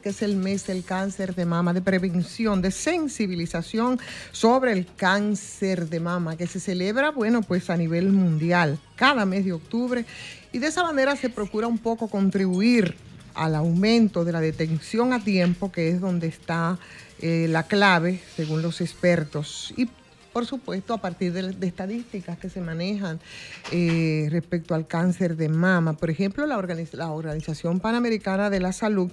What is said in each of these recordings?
que es el mes del cáncer de mama, de prevención, de sensibilización sobre el cáncer de mama, que se celebra, bueno, pues a nivel mundial, cada mes de octubre, y de esa manera se procura un poco contribuir al aumento de la detención a tiempo, que es donde está la clave, según los expertos, y por supuesto, a partir de estadísticas que se manejan respecto al cáncer de mama. Por ejemplo, la Organización Panamericana de la Salud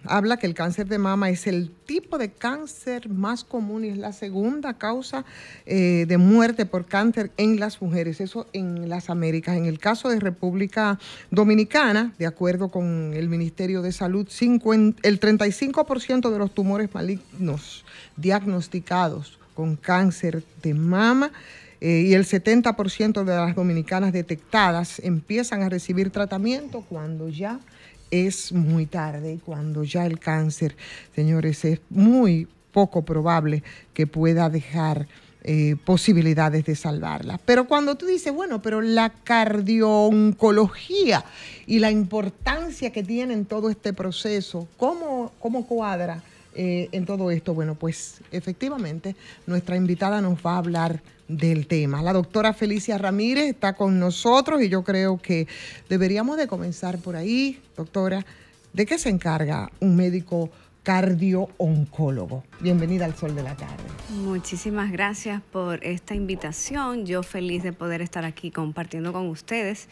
habla que el cáncer de mama es el tipo de cáncer más común y es la segunda causa de muerte por cáncer en las mujeres, eso en las Américas. En el caso de República Dominicana, de acuerdo con el Ministerio de Salud, el 35% de los tumores malignos diagnosticados con cáncer de mama y el 70% de las dominicanas detectadas empiezan a recibir tratamiento cuando ya es muy tarde, cuando ya el cáncer, señores, es muy poco probable que pueda dejar posibilidades de salvarla. Pero cuando tú dices, bueno, pero la cardio-oncología y la importancia que tiene en todo este proceso, ¿cómo cuadra en todo esto? Bueno, pues efectivamente nuestra invitada nos va a hablar del tema. La doctora Felicia Ramírez está con nosotros y yo creo que deberíamos de comenzar por ahí. Doctora, ¿de qué se encarga un médico cardio-oncólogo? Bienvenida al Sol de la Tarde. Muchísimas gracias por esta invitación. Yo feliz de poder estar aquí compartiendo con ustedes.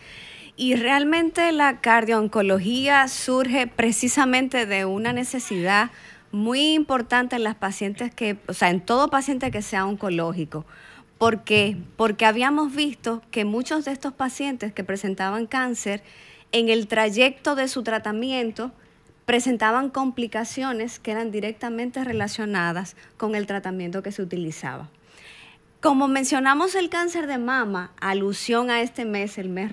Y realmente la cardio-oncología surge precisamente de una necesidad muy importante en las pacientes en todo paciente que sea oncológico. ¿Por qué? Porque habíamos visto que muchos de estos pacientes que presentaban cáncer, en el trayecto de su tratamiento, presentaban complicaciones que eran directamente relacionadas con el tratamiento que se utilizaba. Como mencionamos el cáncer de mama, alusión a este mes, el mes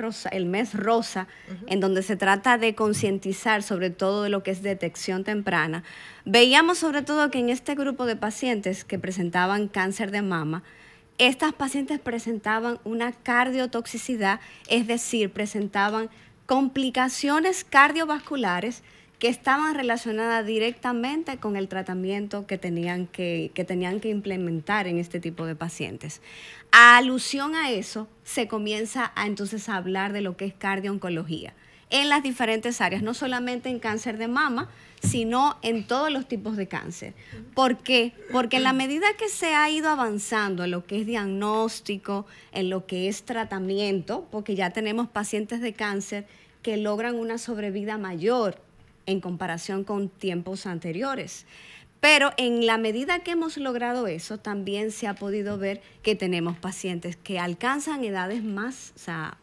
rosa, en donde se trata de concientizar sobre todo de lo que es detección temprana, veíamos sobre todo que en este grupo de pacientes que presentaban cáncer de mama, estas pacientes presentaban una cardiotoxicidad, es decir, presentaban complicaciones cardiovasculares que estaban relacionadas directamente con el tratamiento que tenían que implementar en este tipo de pacientes. A alusión a eso, se comienza entonces a hablar de lo que es cardio-oncología en las diferentes áreas, no solamente en cáncer de mama, sino en todos los tipos de cáncer. ¿Por qué? Porque en la medida que se ha ido avanzando en lo que es diagnóstico, en lo que es tratamiento, porque ya tenemos pacientes de cáncer que logran una sobrevida mayor en comparación con tiempos anteriores. Pero en la medida que hemos logrado eso, también se ha podido ver que tenemos pacientes que alcanzan edades más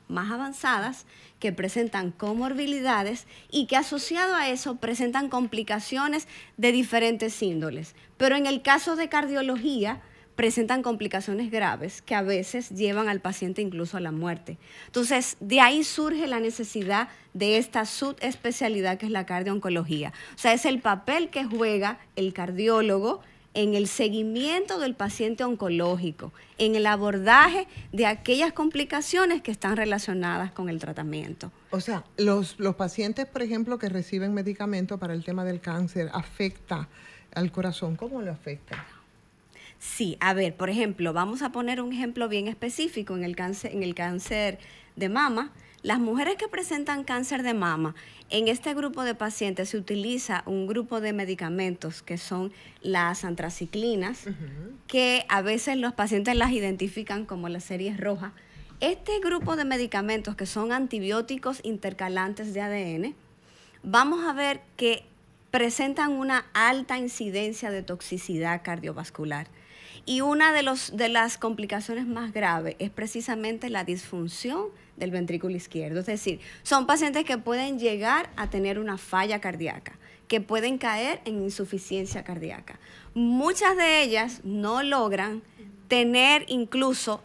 avanzadas, que presentan comorbilidades y que asociado a eso presentan complicaciones de diferentes índoles. Pero en el caso de cardiología, presentan complicaciones graves que a veces llevan al paciente incluso a la muerte. Entonces, de ahí surge la necesidad de esta subespecialidad que es la cardio-oncología. O sea, es el papel que juega el cardiólogo en el seguimiento del paciente oncológico, en el abordaje de aquellas complicaciones que están relacionadas con el tratamiento. O sea, los pacientes, por ejemplo, que reciben medicamentos para el tema del cáncer, ¿afecta al corazón? ¿Cómo lo afecta? Sí, a ver, por ejemplo, vamos a poner un ejemplo bien específico en el cáncer de mama. Las mujeres que presentan cáncer de mama, en este grupo de pacientes se utiliza un grupo de medicamentos que son las antraciclinas, que a veces los pacientes las identifican como la serie roja. Este grupo de medicamentos que son antibióticos intercalantes de ADN, vamos a ver que presentan una alta incidencia de toxicidad cardiovascular. Y una de las complicaciones más graves es precisamente la disfunción del ventrículo izquierdo. Es decir, son pacientes que pueden llegar a tener una falla cardíaca, que pueden caer en insuficiencia cardíaca. Muchas de ellas no logran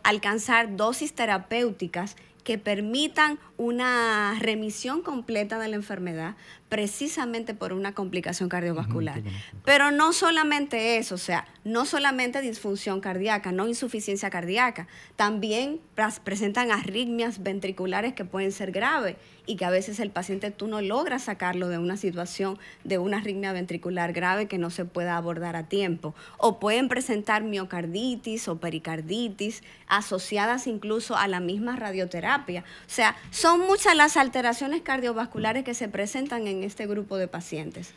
alcanzar dosis terapéuticas que permitan una remisión completa de la enfermedad precisamente por una complicación cardiovascular. Pero no solamente eso, o sea, no solamente disfunción cardíaca, no insuficiencia cardíaca, también presentan arritmias ventriculares que pueden ser graves y que a veces el paciente tú no logras sacarlo de una situación de una arritmia ventricular grave que no se pueda abordar a tiempo. O pueden presentar miocarditis o pericarditis asociadas incluso a la misma radioterapia. O sea, son muchas las alteraciones cardiovasculares que se presentan en este grupo de pacientes.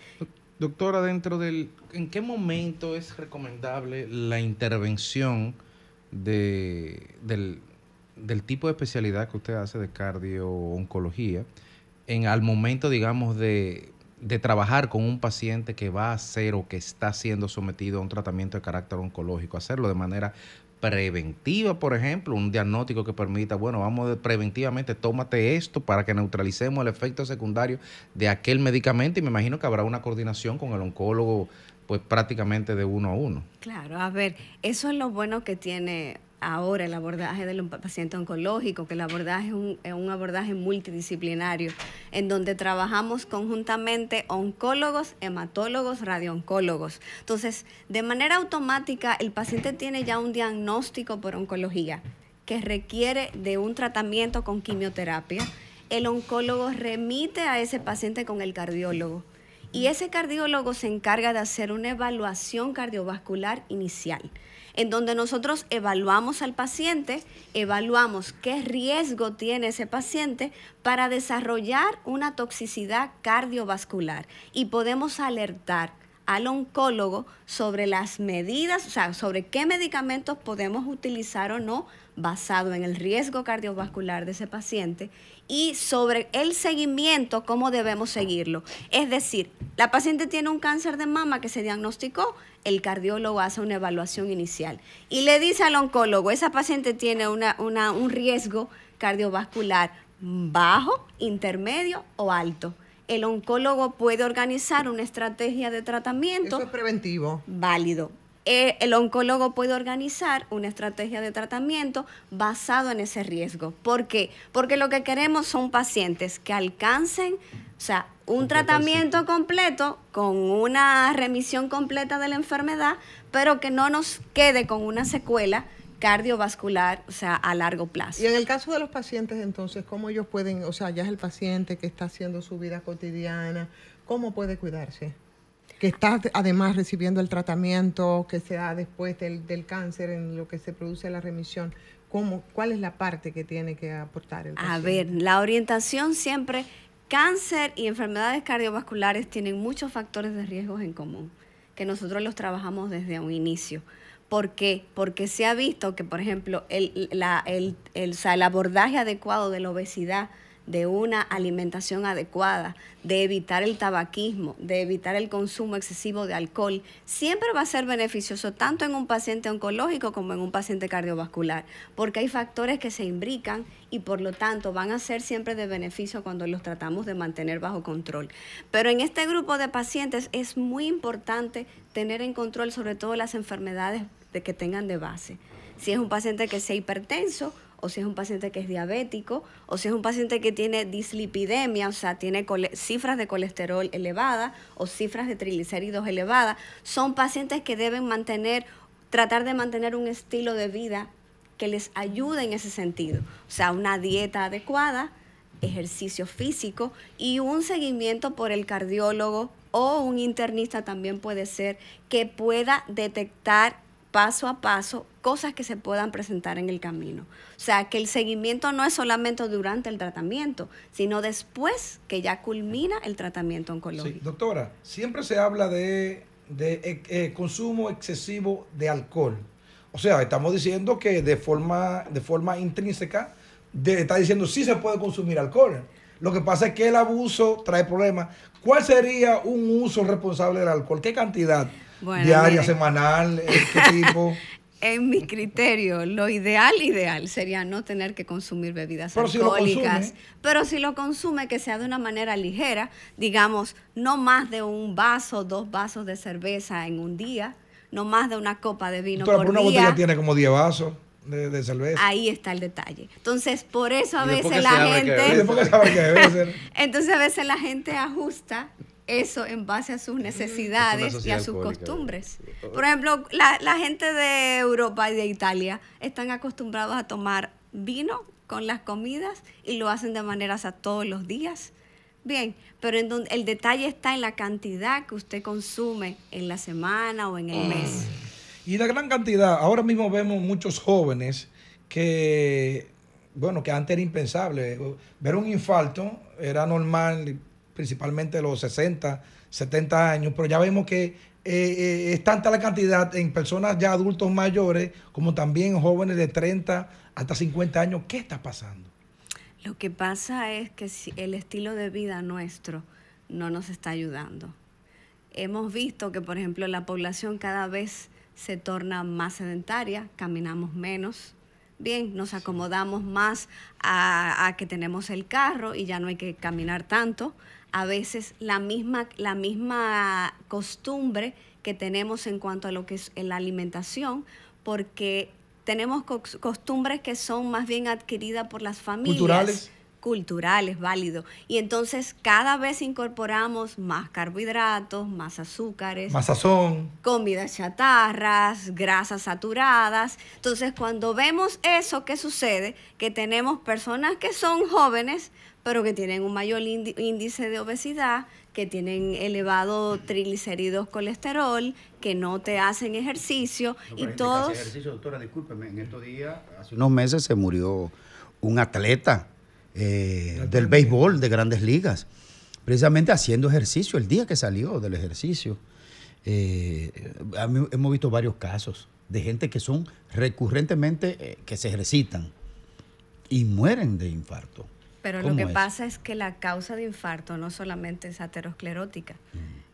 Doctora, ¿en qué momento es recomendable la intervención del tipo de especialidad que usted hace de cardio-oncología al momento, digamos, de trabajar con un paciente que va a ser o que está siendo sometido a un tratamiento de carácter oncológico? Hacerlo de manera preventiva, por ejemplo, un diagnóstico que permita, bueno, preventivamente, tómate esto para que neutralicemos el efecto secundario de aquel medicamento, y me imagino que habrá una coordinación con el oncólogo, pues prácticamente de uno a uno. Claro, a ver, eso es lo bueno que tiene ahora el abordaje del paciente oncológico, que el abordaje es un abordaje multidisciplinario, en donde trabajamos conjuntamente oncólogos, hematólogos, radiooncólogos. Entonces, de manera automática, el paciente tiene ya un diagnóstico por oncología que requiere de un tratamiento con quimioterapia. El oncólogo remite a ese paciente con el cardiólogo. Y ese cardiólogo se encarga de hacer una evaluación cardiovascular inicial, en donde nosotros evaluamos al paciente, evaluamos qué riesgo tiene ese paciente para desarrollar una toxicidad cardiovascular, y podemos alertar al oncólogo sobre las medidas, o sea, sobre qué medicamentos podemos utilizar o no basado en el riesgo cardiovascular de ese paciente, y sobre el seguimiento, cómo debemos seguirlo. Es decir, la paciente tiene un cáncer de mama que se diagnosticó, el cardiólogo hace una evaluación inicial y le dice al oncólogo, esa paciente tiene un riesgo cardiovascular bajo, intermedio o alto. El oncólogo puede organizar una estrategia de tratamiento. Eso es preventivo. Válido. El oncólogo puede organizar una estrategia de tratamiento basado en ese riesgo. ¿Por qué? Porque lo que queremos son pacientes que alcancen, o sea, un tratamiento completo con una remisión completa de la enfermedad, pero que no nos quede con una secuela cardiovascular, o sea, a largo plazo. Y en el caso de los pacientes, entonces, ¿cómo ellos pueden, o sea, ya es el paciente que está haciendo su vida cotidiana, ¿cómo puede cuidarse? Que está además recibiendo el tratamiento que se da después del cáncer, en lo que se produce la remisión. ¿Cuál es la parte que tiene que aportar el paciente? A ver, la orientación siempre, cáncer y enfermedades cardiovasculares tienen muchos factores de riesgos en común, que nosotros los trabajamos desde un inicio. ¿Por qué? Porque se ha visto que, por ejemplo, el abordaje adecuado de la obesidad, de una alimentación adecuada, de evitar el tabaquismo, de evitar el consumo excesivo de alcohol, siempre va a ser beneficioso tanto en un paciente oncológico como en un paciente cardiovascular, porque hay factores que se imbrican y por lo tanto van a ser siempre de beneficio cuando los tratamos de mantener bajo control. Pero en este grupo de pacientes es muy importante tener en control sobre todo las enfermedades que tengan de base. Si es un paciente que sea hipertenso, o si es un paciente que es diabético, o si es un paciente que tiene dislipidemia, o sea, tiene cifras de colesterol elevadas o cifras de triglicéridos elevadas, son pacientes que deben tratar de mantener un estilo de vida que les ayude en ese sentido. O sea, una dieta adecuada, ejercicio físico y un seguimiento por el cardiólogo o un internista también puede ser, que pueda detectar paso a paso cosas que se puedan presentar en el camino. O sea, que el seguimiento no es solamente durante el tratamiento, sino después que ya culmina el tratamiento oncológico. Sí, doctora, siempre se habla de consumo excesivo de alcohol. O sea, estamos diciendo que de forma intrínseca está diciendo sí se puede consumir alcohol. Lo que pasa es que el abuso trae problemas. ¿Cuál sería un uso responsable del alcohol? ¿Qué cantidad? Bueno, diaria, semanal, qué tipo. En mi criterio, lo ideal sería no tener que consumir bebidas alcohólicas. Pero si lo consume, que sea de una manera ligera, digamos, no más de un vaso, 2 vasos de cerveza en un día, no más de una copa de vino por día. Una botella tiene como 10 vasos. de cerveza. Ahí está el detalle. Entonces, por eso a Y después veces que la sabe que gente... bebe. Y después que sabe que debe ser. Entonces, a veces la gente ajusta eso en base a sus necesidades y sociedad a sus alcohólica. costumbres. Por ejemplo, la gente de Europa y de Italia están acostumbrados a tomar vino con las comidas y lo hacen de manera todos los días. Bien, pero el detalle está en la cantidad que usted consume en la semana o en el mes. Y la gran cantidad, ahora mismo vemos muchos jóvenes que, bueno, que antes era impensable. Ver un infarto era normal, principalmente a los 60, 70 años, pero ya vemos que es tanta la cantidad en personas ya adultos mayores, como también jóvenes de 30 hasta 50 años. ¿Qué está pasando? Lo que pasa es que el estilo de vida nuestro no nos está ayudando. Hemos visto que, por ejemplo, la población cada vez se torna más sedentaria, caminamos menos. Bien, nos acomodamos más a que tenemos el carro y ya no hay que caminar tanto. A veces la misma costumbre que tenemos en cuanto a lo que es la alimentación, porque tenemos costumbres que son más bien adquiridas por las familias. Culturales, válido. Y entonces cada vez incorporamos más carbohidratos, más azúcares, Más sazón. comidas chatarras, grasas saturadas. Entonces, cuando vemos eso, ¿qué sucede? Que tenemos personas que son jóvenes, pero que tienen un mayor índice de obesidad, que tienen elevado triglicéridos, colesterol, que no te hacen ejercicio y todos... Ejercicio, doctora, discúlpeme, en estos días, hace unos meses se murió un atleta del béisbol de Grandes Ligas, precisamente haciendo ejercicio, el día que salió del ejercicio. Hemos visto varios casos de gente que son recurrentemente, que se ejercitan y mueren de infarto. Pero lo que pasa es que la causa de infarto no solamente es aterosclerótica.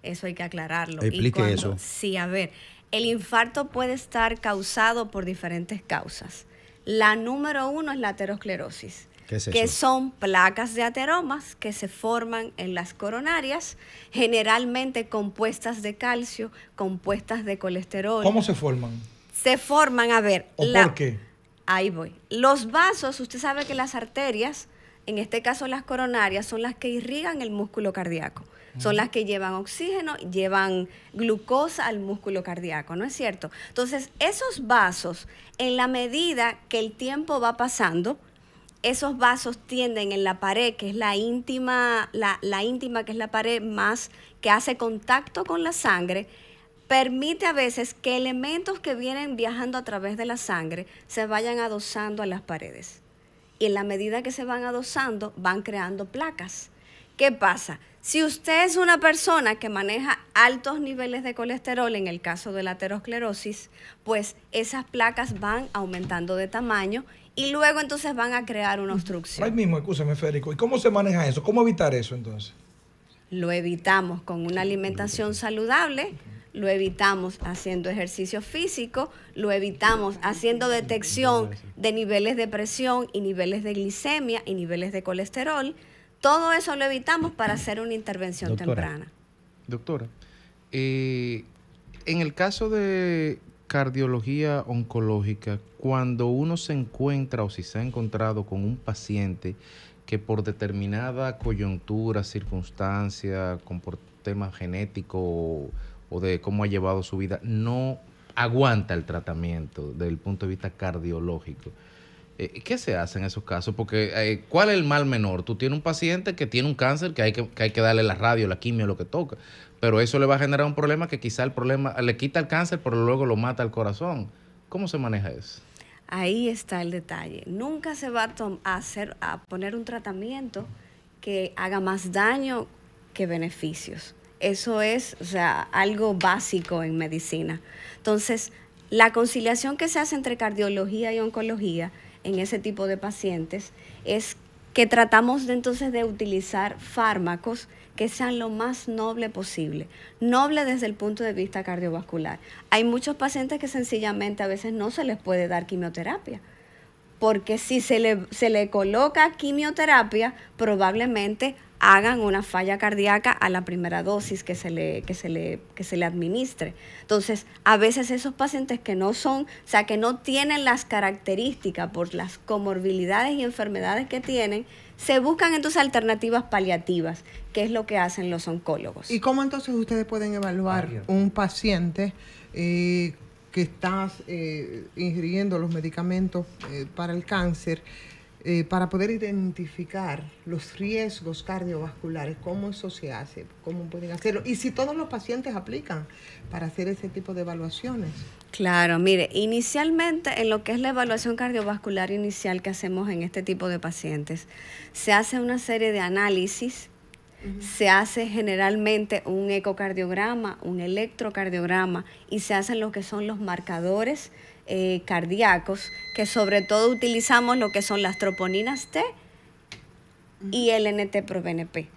Eso hay que aclararlo. Explique eso. Sí, a ver, el infarto puede estar causado por diferentes causas. La número 1 es la aterosclerosis. ¿Qué es eso? Que son placas de ateromas que se forman en las coronarias, generalmente compuestas de calcio, compuestas de colesterol. ¿Cómo se forman? Se forman, a ver. ¿Por qué? Ahí voy. Los vasos, usted sabe que las arterias, en este caso las coronarias, son las que irrigan el músculo cardíaco. Son las que llevan oxígeno, llevan glucosa al músculo cardíaco, ¿no es cierto? Entonces, esos vasos, en la medida que el tiempo va pasando, esos vasos tienden en la pared, que es la íntima, que es la pared más que hace contacto con la sangre, permite a veces que elementos que vienen viajando a través de la sangre se vayan adosando a las paredes. Y en la medida que se van adosando, van creando placas. ¿Qué pasa? Si usted es una persona que maneja altos niveles de colesterol, en el caso de la aterosclerosis, pues esas placas van aumentando de tamaño y luego entonces van a crear una obstrucción. Ahí mismo, escúchame, Federico. ¿Y cómo se maneja eso? ¿Cómo evitar eso entonces? Lo evitamos con una alimentación saludable, lo evitamos haciendo ejercicio físico, lo evitamos haciendo detección de niveles de presión y niveles de glicemia y niveles de colesterol. Todo eso lo evitamos para hacer una intervención temprana. Doctora, en el caso de cardiología oncológica, cuando uno se encuentra o si se ha encontrado con un paciente que por determinada coyuntura, circunstancia, por temas genéticos o de cómo ha llevado su vida, no aguanta el tratamiento desde el punto de vista cardiológico, ¿qué se hace en esos casos? Porque ¿cuál es el mal menor? Tú tienes un paciente que tiene un cáncer que hay que darle la radio, la quimio, lo que toca, pero eso le va a generar un problema que quizá el problema le quita el cáncer, pero luego lo mata al corazón. ¿Cómo se maneja eso? Ahí está el detalle. Nunca se va a poner un tratamiento que haga más daño que beneficios. Eso es, algo básico en medicina. Entonces, la conciliación que se hace entre cardiología y oncología en ese tipo de pacientes es que tratamos entonces de utilizar fármacos que sean lo más noble posible. Noble desde el punto de vista cardiovascular. Hay muchos pacientes que sencillamente a veces no se les puede dar quimioterapia, porque si se le coloca quimioterapia, probablemente hagan una falla cardíaca a la primera dosis que se le administre. Entonces, a veces esos pacientes que no son, o sea, que no tienen las características por las comorbilidades y enfermedades que tienen, se buscan entonces alternativas paliativas, que es lo que hacen los oncólogos. ¿Y cómo entonces ustedes pueden evaluar un paciente que está ingiriendo los medicamentos para el cáncer, para poder identificar los riesgos cardiovasculares? ¿Cómo eso se hace? ¿Cómo pueden hacerlo? Y si todos los pacientes aplican para hacer ese tipo de evaluaciones. Claro, mire, inicialmente en lo que es la evaluación cardiovascular inicial que hacemos en este tipo de pacientes, se hace una serie de análisis. Se hace generalmente un ecocardiograma, un electrocardiograma y se hacen lo que son los marcadores cardíacos, que sobre todo utilizamos lo que son las troponinas T y el NT-proBNP.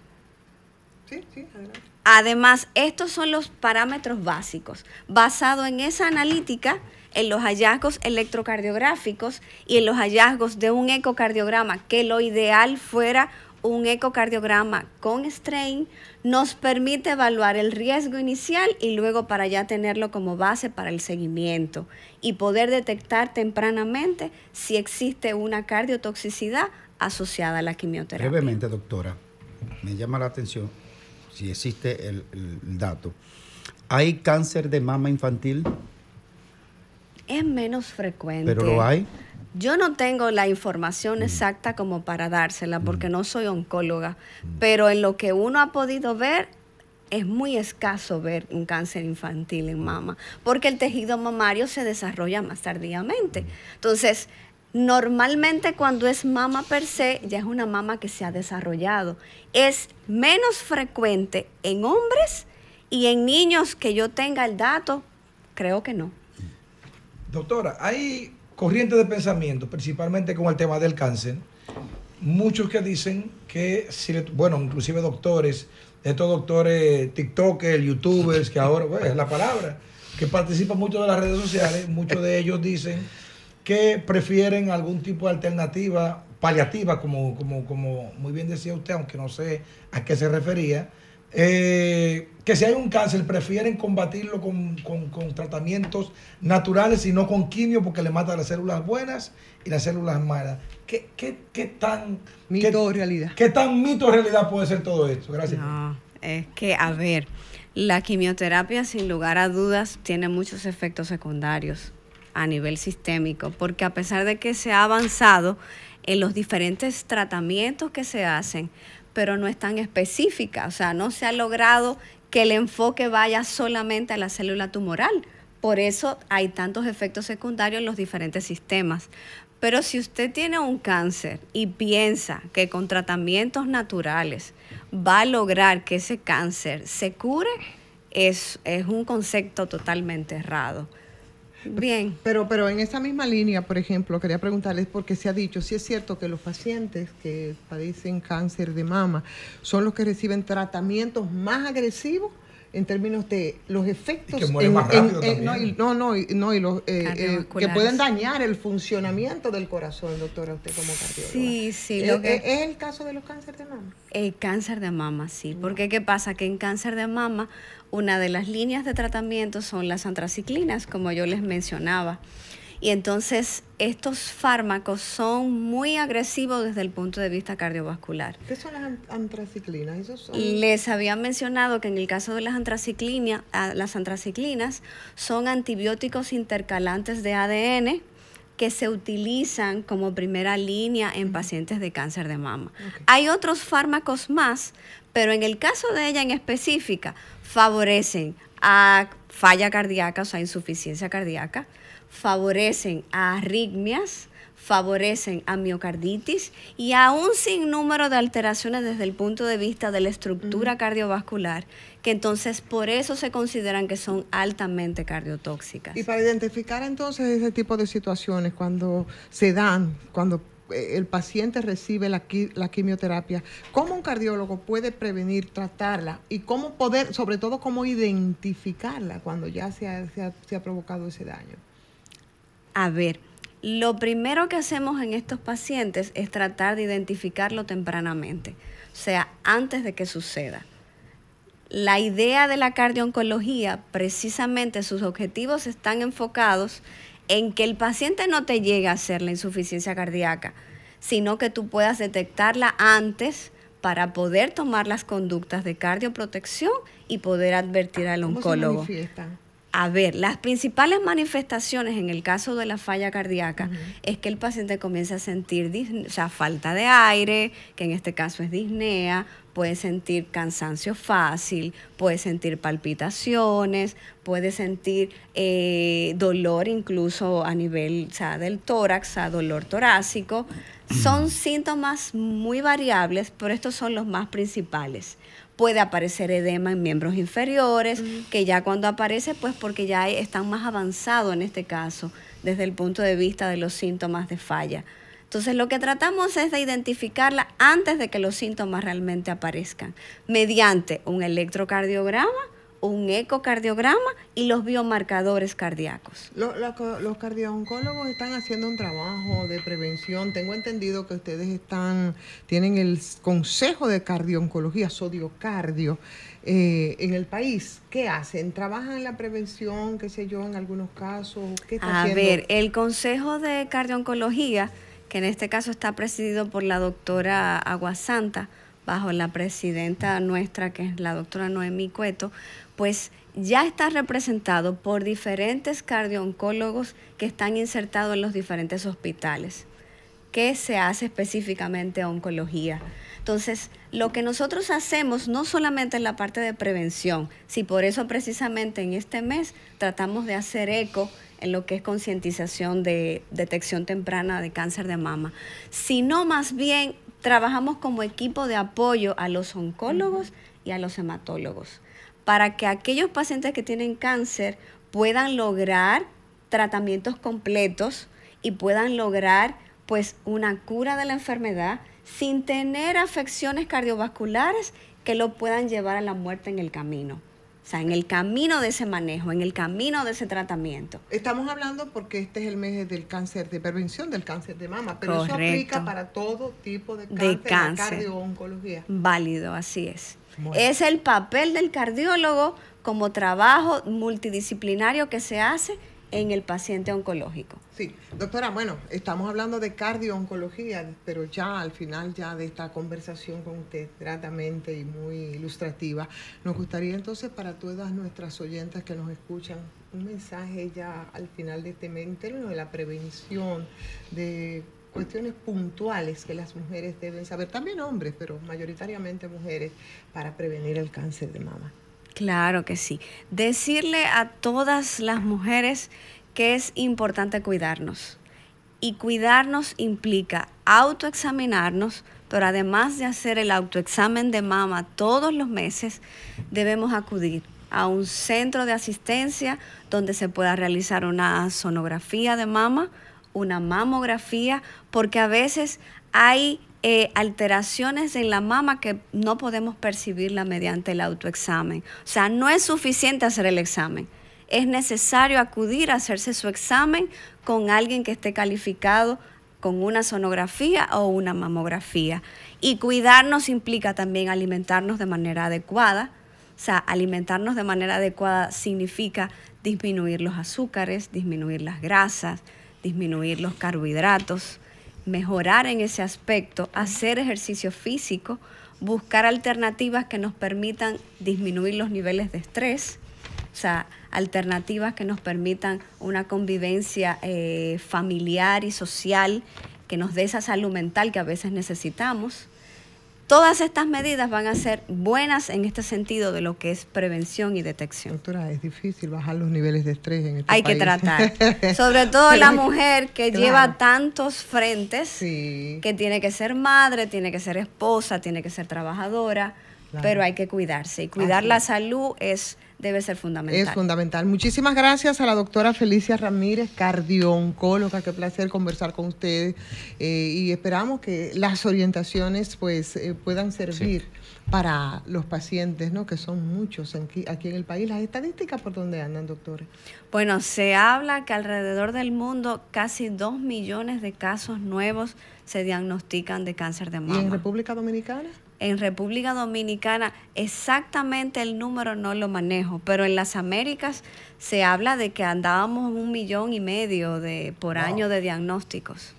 Sí, adelante. Además, estos son los parámetros básicos, basado en esa analítica, en los hallazgos electrocardiográficos y en los hallazgos de un ecocardiograma, que lo ideal fuera un ecocardiograma con strain, nos permite evaluar el riesgo inicial y luego para ya tenerlo como base para el seguimiento y poder detectar tempranamente si existe una cardiotoxicidad asociada a la quimioterapia. Brevemente, doctora, me llama la atención, si existe el dato. ¿Hay cáncer de mama infantil? Es menos frecuente. ¿Pero lo hay? Yo no tengo la información exacta como para dársela porque no soy oncóloga, pero en lo que uno ha podido ver, es muy escaso ver un cáncer infantil en mama, porque el tejido mamario se desarrolla más tardíamente. Entonces, normalmente cuando es mama per se, ya es una mama que se ha desarrollado. Es menos frecuente en hombres y en niños que yo tenga el dato, creo que no. Doctora, hay corrientes de pensamiento, principalmente con el tema del cáncer. Muchos que dicen que, bueno, inclusive doctores, estos doctores tiktokers, youtubers, que ahora, bueno, es la palabra, que participan mucho de las redes sociales, muchos de ellos dicen que prefieren algún tipo de alternativa paliativa, como muy bien decía usted, aunque no sé a qué se refería, que si hay un cáncer prefieren combatirlo con tratamientos naturales y no con quimio porque le mata las células buenas y las células malas. ¿Qué tan mito o realidad? ¿Qué tan mito o realidad puede ser todo esto? Gracias. No, es que, a ver, la quimioterapia sin lugar a dudas tiene muchos efectos secundarios a nivel sistémico, porque a pesar de que se ha avanzado en los diferentes tratamientos que se hacen, pero no es tan específica, o sea, no se ha logrado que el enfoque vaya solamente a la célula tumoral. Por eso hay tantos efectos secundarios en los diferentes sistemas. Pero si usted tiene un cáncer y piensa que con tratamientos naturales va a lograr que ese cáncer se cure, es un concepto totalmente errado. Bien. Pero en esa misma línea, por ejemplo, quería preguntarles, porque se ha dicho, sí es cierto que los pacientes que padecen cáncer de mama son los que reciben tratamientos más agresivos en términos de los efectos y que mueren más rápido también. Que pueden dañar el funcionamiento del corazón, doctora, usted como cardióloga. Sí. ¿Es el caso de los cánceres de mama? El cáncer de mama, sí. Porque ¿qué pasa? Que en cáncer de mama, una de las líneas de tratamiento son las antraciclinas, como yo les mencionaba. Y entonces estos fármacos son muy agresivos desde el punto de vista cardiovascular. ¿Qué son las antraciclinas? Les había mencionado que en el caso de las antraciclinas son antibióticos intercalantes de ADN que se utilizan como primera línea en pacientes de cáncer de mama. Okay. Hay otros fármacos más, pero en el caso de ella en específica, favorecen a falla cardíaca, o sea, insuficiencia cardíaca, favorecen a arritmias, favorecen a miocarditis y a un sinnúmero de alteraciones desde el punto de vista de la estructura cardiovascular, que entonces por eso se consideran que son altamente cardiotóxicas. Y para identificar entonces ese tipo de situaciones cuando se dan, cuando el paciente recibe la quimioterapia, ¿cómo un cardiólogo puede prevenir, tratarla y cómo poder, sobre todo, cómo identificarla cuando ya se ha provocado ese daño? A ver, lo primero que hacemos en estos pacientes es tratar de identificarlo tempranamente. o sea, antes de que suceda. La idea de la cardiooncología, precisamente sus objetivos están enfocados en que el paciente no te llegue a hacer la insuficiencia cardíaca, sino que tú puedas detectarla antes para poder tomar las conductas de cardioprotección y poder advertir al oncólogo. ¿Cómo se manifiestan? A ver, las principales manifestaciones en el caso de la falla cardíaca es que el paciente comienza a sentir falta de aire, que en este caso es disnea, puede sentir cansancio fácil, puede sentir palpitaciones, puede sentir dolor incluso a nivel del tórax, dolor torácico. Son síntomas muy variables, pero estos son los más principales. Puede aparecer edema en miembros inferiores, que ya cuando aparece, pues porque ya están más avanzados en este caso, desde el punto de vista de los síntomas de falla. Entonces, lo que tratamos es de identificarla antes de que los síntomas realmente aparezcan, mediante un electrocardiograma, un ecocardiograma y los biomarcadores cardíacos. Los cardiooncólogos están haciendo un trabajo de prevención. Tengo entendido que ustedes tienen el Consejo de Cardiooncología, Sodiocardio, en el país. ¿Qué hacen? ¿Trabajan en la prevención, qué sé yo, en algunos casos? ¿Qué está haciendo? A ver, el Consejo de Cardiooncología, que en este caso está presidido por la doctora Aguasanta, bajo la presidenta nuestra, que es la doctora Noemí Cueto, pues ya está representado por diferentes cardioncólogos que están insertados en los diferentes hospitales. ¿Qué se hace específicamente a oncología? Entonces, lo que nosotros hacemos no solamente en la parte de prevención, si por eso precisamente en este mes tratamos de hacer eco en lo que es concientización de detección temprana de cáncer de mama, sino más bien trabajamos como equipo de apoyo a los oncólogos y a los hematólogos, para que aquellos pacientes que tienen cáncer puedan lograr tratamientos completos y puedan lograr pues una cura de la enfermedad sin tener afecciones cardiovasculares que lo puedan llevar a la muerte en el camino. O sea, en el camino de ese manejo, en el camino de ese tratamiento. Estamos hablando porque este es el mes del cáncer, de prevención del cáncer de mama, pero Correcto. eso aplica para todo tipo de cáncer, la cardiooncología. Válido, así es. Bueno. Es el papel del cardiólogo como trabajo multidisciplinario que se hace en el paciente oncológico. Sí, doctora, bueno, estamos hablando de cardiooncología, pero ya al final ya de esta conversación con usted, gratamente y muy ilustrativa, nos gustaría entonces para todas nuestras oyentes que nos escuchan, un mensaje ya al final de este mes en términos de la prevención, de cuestiones puntuales que las mujeres deben saber, también hombres, pero mayoritariamente mujeres, para prevenir el cáncer de mama. Claro que sí. Decirle a todas las mujeres que es importante cuidarnos. Y cuidarnos implica autoexaminarnos, pero además de hacer el autoexamen de mama todos los meses, debemos acudir a un centro de asistencia donde se pueda realizar una sonografía de mama, una mamografía, porque a veces hay alteraciones en la mama que no podemos percibirla mediante el autoexamen. O sea, no es suficiente hacer el examen. Es necesario acudir a hacerse su examen con alguien que esté calificado con una sonografía o una mamografía. Y cuidarnos implica también alimentarnos de manera adecuada. O sea, alimentarnos de manera adecuada significa disminuir los azúcares, disminuir las grasas, disminuir los carbohidratos, mejorar en ese aspecto, hacer ejercicio físico, buscar alternativas que nos permitan disminuir los niveles de estrés, o sea, alternativas que nos permitan una convivencia familiar y social, que nos dé esa salud mental que a veces necesitamos. Todas estas medidas van a ser buenas en este sentido de lo que es prevención y detección. Doctora, es difícil bajar los niveles de estrés en este Hay país. que tratar. Sobre todo la mujer que Claro. lleva tantos frentes, Sí. que tiene que ser madre, tiene que ser esposa, tiene que ser trabajadora, Claro. pero hay que cuidarse. Y cuidar Así la es. salud debe ser fundamental. Es fundamental. Muchísimas gracias a la doctora Felicia Ramírez, cardioncóloga. Qué placer conversar con ustedes y esperamos que las orientaciones pues puedan servir para los pacientes, ¿no? Que son muchos aquí en el país. ¿Las estadísticas por dónde andan, doctores? Bueno, se habla que alrededor del mundo casi 2 millones de casos nuevos se diagnostican de cáncer de mama. ¿Y en República Dominicana? En República Dominicana exactamente el número no lo manejo, pero en las Américas se habla de que andábamos 1,5 millones por año de diagnósticos.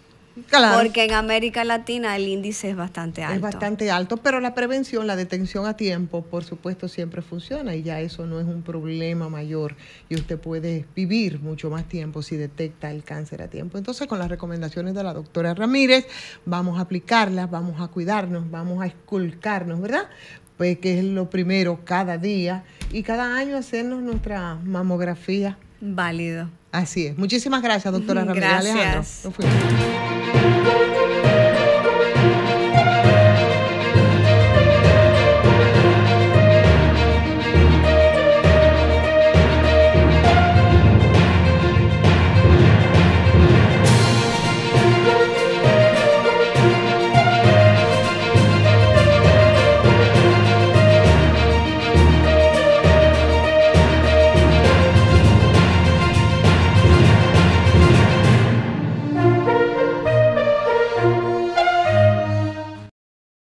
Claro. Porque en América Latina el índice es bastante alto. Es bastante alto, pero la prevención, la detención a tiempo, por supuesto, siempre funciona y ya eso no es un problema mayor y usted puede vivir mucho más tiempo si detecta el cáncer a tiempo. Entonces, con las recomendaciones de la doctora Ramírez, vamos a aplicarlas, vamos a cuidarnos, vamos a esculcarnos, ¿verdad? Pues que es lo primero cada día y cada año hacernos nuestra mamografía. Válido. Así es. Muchísimas gracias, doctora Ramírez. Gracias. Alejandro, nos fuimos.